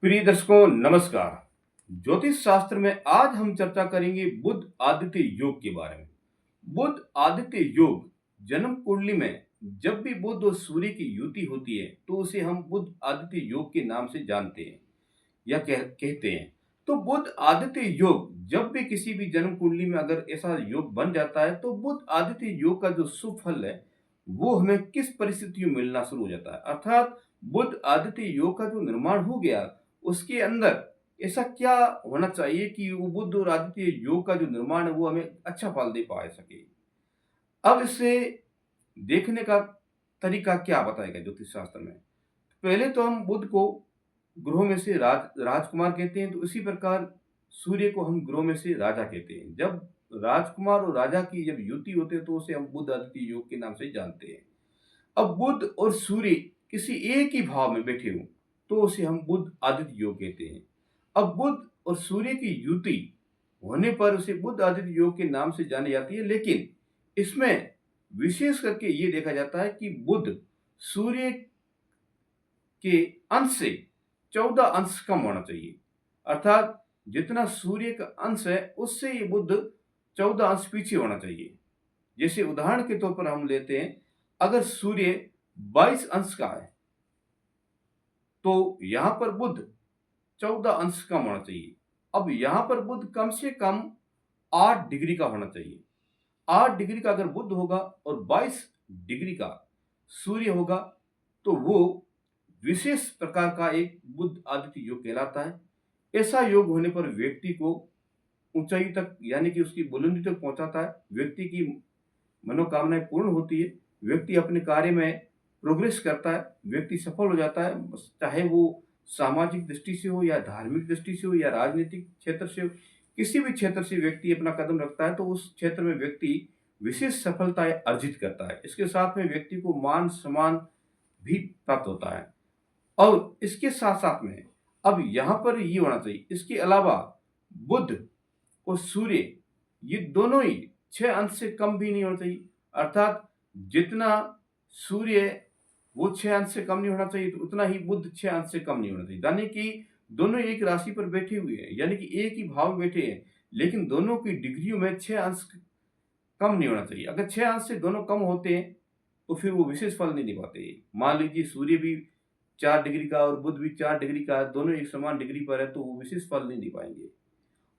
प्रिय दर्शकों नमस्कार। ज्योतिष शास्त्र में आज हम चर्चा करेंगे बुध आदित्य योग के बारे में। बुध आदित्य योग जन्म कुंडली में जब भी बुध और सूर्य की युति होती है तो उसे हम बुध आदित्य योग के नाम से जानते हैं या कहते हैं। तो बुध आदित्य योग जब भी किसी भी जन्म कुंडली में अगर ऐसा योग बन जाता है तो बुध आदित्य योग का जो शुभ फल है वो हमें किस परिस्थितियों में मिलना शुरू हो जाता है। अर्थात बुध आदित्य योग का जो निर्माण हो गया उसके अंदर ऐसा क्या होना चाहिए कि वो बुध और आदित्य योग का जो निर्माण है वो हमें अच्छा फल दे पा सके। अब इसे देखने का तरीका क्या बताएगा ज्योतिष शास्त्र में। पहले तो हम बुध को ग्रहों में से राजकुमार कहते हैं, तो इसी प्रकार सूर्य को हम ग्रहों में से राजा कहते हैं। जब राजकुमार और राजा की जब युति होती है तो उसे हम बुध आदित्य योग के नाम से जानते हैं। अब बुध और सूर्य किसी एक ही भाव में बैठे हों तो उसे हम बुध आदित्य योग कहते हैं। अब बुध और सूर्य की युति होने पर उसे बुध आदित्य योग के नाम से जानी जाती है, लेकिन इसमें विशेष करके ये देखा जाता है कि बुध सूर्य के अंश से 14 अंश कम होना चाहिए। अर्थात जितना सूर्य का अंश है उससे ये बुध 14 अंश पीछे होना चाहिए। जैसे उदाहरण के तौर पर हम लेते हैं, अगर सूर्य 22 अंश का है तो यहां पर बुध 14 अंश कम होना चाहिए। अब यहां पर बुध कम से कम 8 डिग्री का होना चाहिए। 8 डिग्री का अगर बुध होगा और 22 डिग्री का सूर्य होगा तो वो विशेष प्रकार का एक बुध आदित्य योग कहलाता है। ऐसा योग होने पर व्यक्ति को ऊंचाई तक यानी कि उसकी बुलंदी तक पहुंचाता है। व्यक्ति की मनोकामनाएं पूर्ण होती है, व्यक्ति अपने कार्य में प्रोग्रेस करता है, व्यक्ति सफल हो जाता है, चाहे वो सामाजिक दृष्टि से हो या धार्मिक दृष्टि से हो या राजनीतिक क्षेत्र से हो। किसी भी क्षेत्र से व्यक्ति अपना कदम रखता है तो उस क्षेत्र में व्यक्ति विशेष सफलताएं अर्जित करता है। इसके साथ में व्यक्ति को मान सम्मान भी प्राप्त होता है। और इसके साथ साथ में अब यहाँ पर ये होना चाहिए, इसके अलावा बुध और सूर्य ये दोनों ही 6 अंश से कम भी नहीं होना चाहिए। अर्थात जितना सूर्य वो 6 अंश से कम नहीं होना चाहिए तो उतना ही बुध 6 अंश से कम नहीं होना चाहिए। यानी कि दोनों एक राशि पर बैठे हुए हैं, यानी कि एक ही भाव में बैठे हैं, लेकिन दोनों की डिग्रियों में 6 अंश कम नहीं होना चाहिए। अगर 6 अंश से दोनों कम होते हैं तो फिर वो विशेष फल नहीं दे पाते। मान लीजिए सूर्य भी 4 डिग्री का और बुध भी 4 डिग्री का है, दोनों एक समान डिग्री पर है तो वो विशेष फल नहीं दे पाएंगे।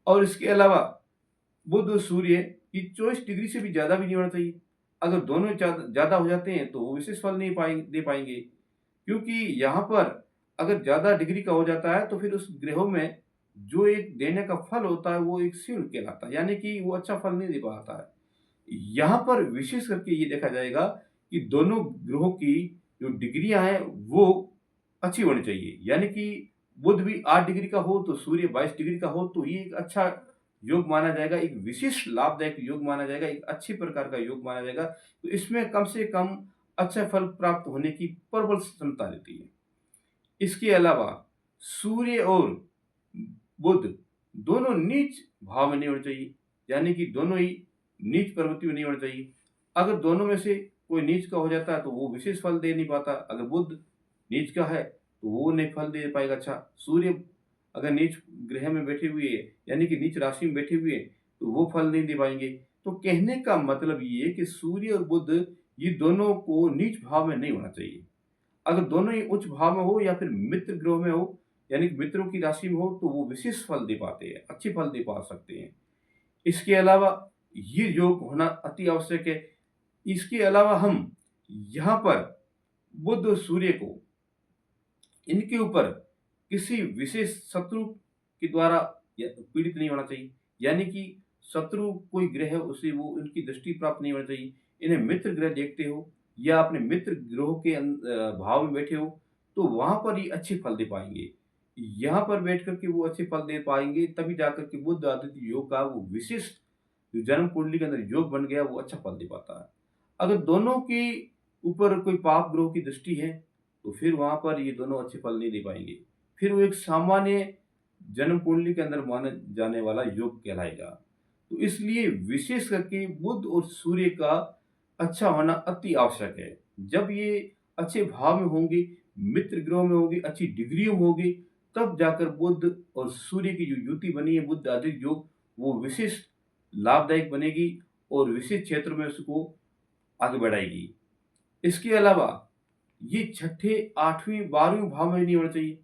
और इसके अलावा बुध और सूर्य की 24 डिग्री से भी ज़्यादा भी नहीं होना चाहिए। अगर दोनों ज़्यादा हो जाते हैं तो वो विशेष फल नहीं दे पाएंगे, क्योंकि यहाँ पर अगर ज़्यादा डिग्री का हो जाता है तो फिर उस ग्रहों में जो एक देने का फल होता है वो एक क्षीण कहलाता है, यानी कि वो अच्छा फल नहीं दे पाता है। यहाँ पर विशेष करके ये देखा जाएगा कि दोनों ग्रहों की जो डिग्रियां हैं वो अच्छी होनी चाहिए। यानी कि बुध भी 8 डिग्री का हो तो सूर्य 22 डिग्री का हो तो ये एक अच्छा योग माना जाएगा, एक विशिष्ट लाभदायक योग माना जाएगा, एक अच्छी प्रकार का योग माना जाएगा। तो इसमें कम से कम अच्छा फल प्राप्त होने की प्रबल क्षमता रहती है। इसके अलावा सूर्य और बुध दोनों नीच भाव में नहीं होने चाहिए, यानी कि दोनों ही नीच प्रवृत्ति में नहीं होना चाहिए। अगर दोनों में से कोई नीच का हो जाता है तो वो विशेष फल दे नहीं पाता। अगर बुध नीच का है तो वो नहीं फल दे पाएगा अच्छा। सूर्य अगर नीच ग्रह में बैठे हुए है यानी कि नीच राशि में बैठे हुए हैं तो वो फल नहीं दे पाएंगे। तो कहने का मतलब ये है कि सूर्य और बुध ये दोनों को नीच भाव में नहीं होना चाहिए। अगर दोनों ही उच्च भाव में हो या फिर मित्र ग्रह में हो यानी कि मित्रों की राशि में हो तो वो विशेष फल दे पाते हैं, अच्छे फल दे पा सकते हैं। इसके अलावा ये योग होना अति आवश्यक है। इसके अलावा हम यहाँ पर बुध और सूर्य को इनके ऊपर किसी विशेष शत्रु के द्वारा पीड़ित नहीं होना चाहिए, यानी कि शत्रु कोई ग्रह है उसे वो उनकी दृष्टि प्राप्त नहीं होना चाहिए। इन्हें मित्र ग्रह देखते हो या अपने मित्र ग्रहों के भाव में बैठे हो तो वहां पर ही अच्छे फल दे पाएंगे। यहाँ पर बैठ करके वो अच्छे फल दे पाएंगे, तभी जाकर के बुध आदित्य योग का वो विशेष जो जन्म कुंडली के अंदर योग बन गया वो अच्छा फल दे पाता है। अगर दोनों के ऊपर कोई पाप ग्रह की दृष्टि है तो फिर वहां पर ये दोनों अच्छे फल नहीं दे पाएंगे। फिर वो एक सामान्य जन्म कुंडली के अंदर माने जाने वाला योग कहलाएगा। तो इसलिए विशेष करके बुध और सूर्य का अच्छा होना अति आवश्यक है। जब ये अच्छे भाव में होंगे, मित्र ग्रहों में होंगे, अच्छी डिग्रियों में होंगे तब जाकर बुध और सूर्य की जो युति बनी है बुध आदित्य योग, वो विशेष लाभदायक बनेगी और विशेष क्षेत्र में उसको आगे बढ़ाएगी। इसके अलावा ये छठे, 8वें, 12वें भाव में नहीं होना चाहिए।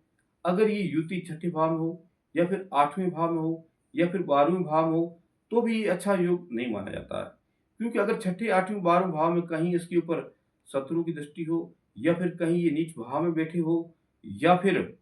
अगर ये युति छठे भाव में हो या फिर 8वें भाव में हो या फिर 12वें भाव में हो, तो भी ये अच्छा योग नहीं माना जाता है। क्योंकि अगर छठे, 8वें, 12वें भाव में कहीं इसके ऊपर शत्रु की दृष्टि हो या फिर कहीं ये नीच भाव में बैठे हो या फिर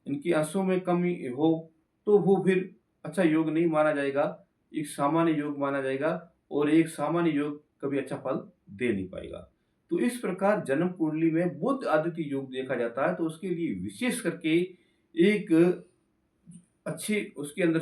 इनके अंशों में कमी हो, तो वो फिर अच्छा योग नहीं माना जाएगा, एक सामान्य योग माना जाएगा और एक सामान्य योग कभी अच्छा फल दे नहीं पाएगा। तो इस प्रकार जन्म कुंडली में बुध आदित्य योग देखा जाता है, तो उसके लिए विशेष करके एक अच्छी उसके अंदर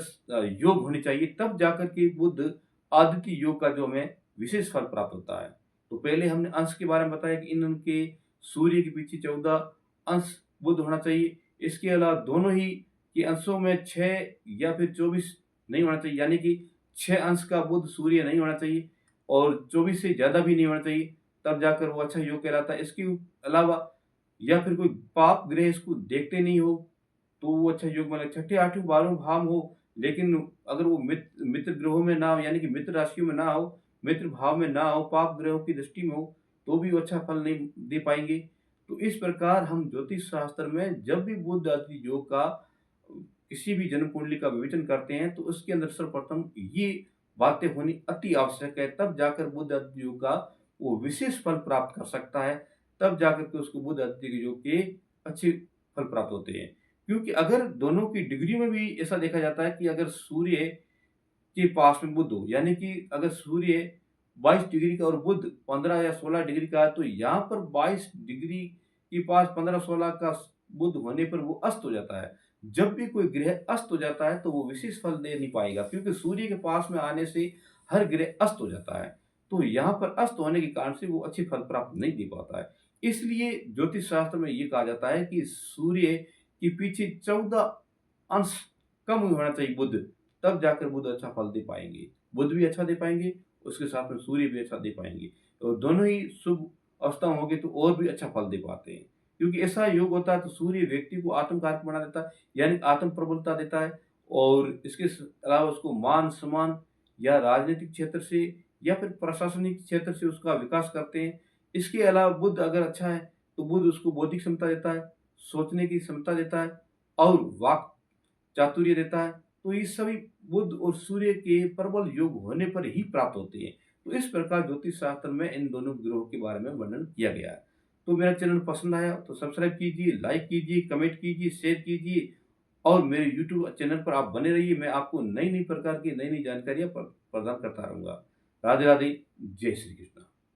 योग होनी चाहिए, तब जाकर के बुध आदित्य योग का जो हमें विशेष फल प्राप्त होता है। तो पहले हमने अंश के बारे में बताया कि इनके सूर्य के पीछे 14 अंश बुध होना चाहिए। इसके अलावा दोनों ही के अंशों में 6 या फिर 24 नहीं होना चाहिए, यानी कि 6 अंश का बुध सूर्य नहीं होना चाहिए और 24 से ज़्यादा भी नहीं होना चाहिए, तब जाकर वो अच्छा योग कहलाता है। इसके अलावा या फिर कोई पाप ग्रह इसको देखते नहीं हो, तो वो अच्छा योग माना। छठे, 8वें, 12वें भाव में हो, लेकिन अगर वो मित्र ग्रहों में ना हो, यानी कि मित्र राशियों में ना हो, मित्र भाव में ना हो, पाप ग्रहों की दृष्टि में हो, तो भी वो अच्छा फल नहीं दे पाएँगे। तो इस प्रकार हम ज्योतिष शास्त्र में जब भी बुध आदि योग का किसी भी जन्म कुंडली का विवेचन करते हैं, तो उसके अंदर सर्वप्रथम ये बातें होनी अति आवश्यक है, तब जाकर बुध आदि योग का वो विशेष फल प्राप्त कर सकता है, तब जाकर के उसको बुध आदि योग के अच्छे फल प्राप्त होते हैं। क्योंकि अगर दोनों की डिग्री में भी ऐसा देखा जाता है कि अगर सूर्य के पास में बुध हो, यानी कि अगर सूर्य 22 डिग्री का और बुध 15 या 16 डिग्री का है, तो यहाँ पर 22 डिग्री के पास 15-16 का बुध होने पर वो अस्त हो जाता है। जब भी कोई ग्रह अस्त हो जाता है, तो वो विशेष फल दे नहीं पाएगा, क्योंकि सूर्य के पास में आने से हर ग्रह अस्त हो जाता है। तो यहाँ पर अस्त होने के कारण से वो अच्छे फल प्राप्त नहीं दे पाता है। इसलिए ज्योतिष शास्त्र में ये कहा जाता है कि सूर्य के पीछे 14 अंश कम होना चाहिए बुध, तब जाकर बुध अच्छा फल दे पाएँगे। बुध भी अच्छा दे पाएँगे, उसके साथ में सूर्य भी अच्छा दे पाएँगे। और दोनों ही शुभ अवस्था में होंगे तो और भी अच्छा फल दे पाते हैं। क्योंकि ऐसा योग होता है, तो सूर्य व्यक्ति को आत्मकारक बना देता है, यानी आत्म प्रबलता देता है और इसके अलावा उसको मान-सम्मान या राजनीतिक क्षेत्र से या फिर प्रशासनिक क्षेत्र से उसका विकास करते हैं। इसके अलावा बुध अगर अच्छा है, तो बुध उसको बौद्धिक क्षमता देता है, सोचने की क्षमता देता है और वाक चातुर्य देता है। तो ये सभी बुध और सूर्य के प्रबल योग होने पर ही प्राप्त होते हैं। तो इस प्रकार ज्योतिष शास्त्र में इन दोनों ग्रहों के बारे में वर्णन किया गया है। तो मेरा चैनल पसंद आया तो सब्सक्राइब कीजिए, लाइक कीजिए, कमेंट कीजिए, शेयर कीजिए और मेरे यूट्यूब चैनल पर आप बने रहिए। मैं आपको नई-नई प्रकार की नई-नई जानकारियाँ प्रदान करता रहूँगा। राधे-राधे, जय श्री कृष्ण।